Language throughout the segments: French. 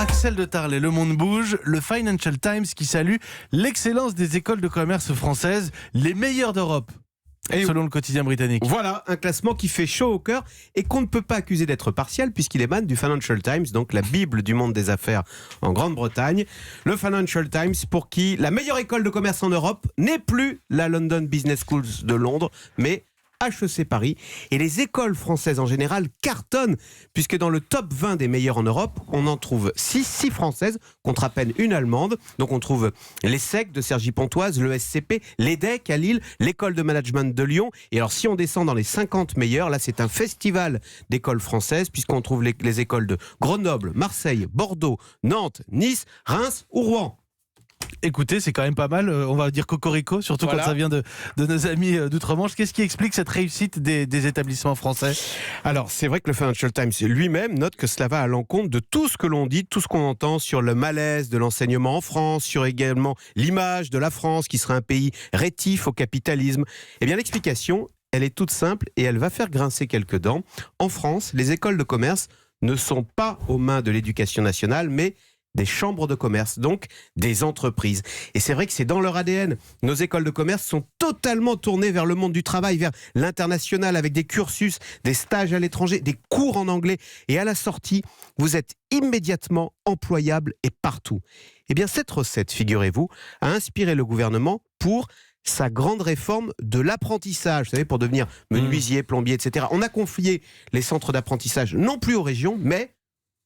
Axel de Tarlet, Le Monde bouge, le Financial Times qui salue l'excellence des écoles de commerce françaises, les meilleures d'Europe. Et selon le quotidien britannique. Voilà, un classement qui fait chaud au cœur et qu'on ne peut pas accuser d'être partial puisqu'il émane du Financial Times, donc la bible du monde des affaires en Grande-Bretagne. Le Financial Times pour qui la meilleure école de commerce en Europe n'est plus la London Business Schools de Londres, mais HEC Paris. Et les écoles françaises en général cartonnent, puisque dans le top 20 des meilleures en Europe, on en trouve 6 françaises, contre à peine une allemande. Donc on trouve l'ESSEC de Cergy-Pontoise, le SCP, l'EDEC à Lille, l'école de management de Lyon. Et alors si on descend dans les 50 meilleures, là c'est un festival d'écoles françaises, puisqu'on trouve les écoles de Grenoble, Marseille, Bordeaux, Nantes, Nice, Reims ou Rouen. Écoutez, c'est quand même pas mal, on va dire cocorico, surtout Voilà. quand ça vient de nos amis d'outre-Manche. Qu'est-ce qui explique cette réussite des établissements français ? Alors, c'est vrai que le Financial Times lui-même note que cela va à l'encontre de tout ce que l'on dit, tout ce qu'on entend sur le malaise de l'enseignement en France, sur également l'image de la France qui serait un pays rétif au capitalisme. Eh bien, l'explication, elle est toute simple et elle va faire grincer quelques dents. En France, les écoles de commerce ne sont pas aux mains de l'éducation nationale, mais des chambres de commerce, donc des entreprises. Et c'est vrai que c'est dans leur ADN. Nos écoles de commerce sont totalement tournées vers le monde du travail, vers l'international, avec des cursus, des stages à l'étranger, des cours en anglais. Et à la sortie, vous êtes immédiatement employable et partout. Eh bien, cette recette, figurez-vous, a inspiré le gouvernement pour sa grande réforme de l'apprentissage. Vous savez, pour devenir menuisier, plombier, etc. On a confié les centres d'apprentissage non plus aux régions, mais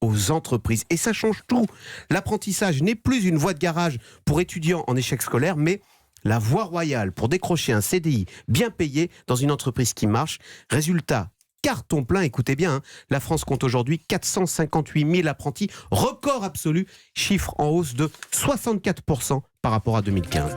aux entreprises. Et ça change tout. L'apprentissage n'est plus une voie de garage pour étudiants en échec scolaire, mais la voie royale pour décrocher un CDI bien payé dans une entreprise qui marche. Résultat, carton plein, écoutez bien, la France compte aujourd'hui 458 000 apprentis, record absolu, chiffre en hausse de 64% par rapport à 2015.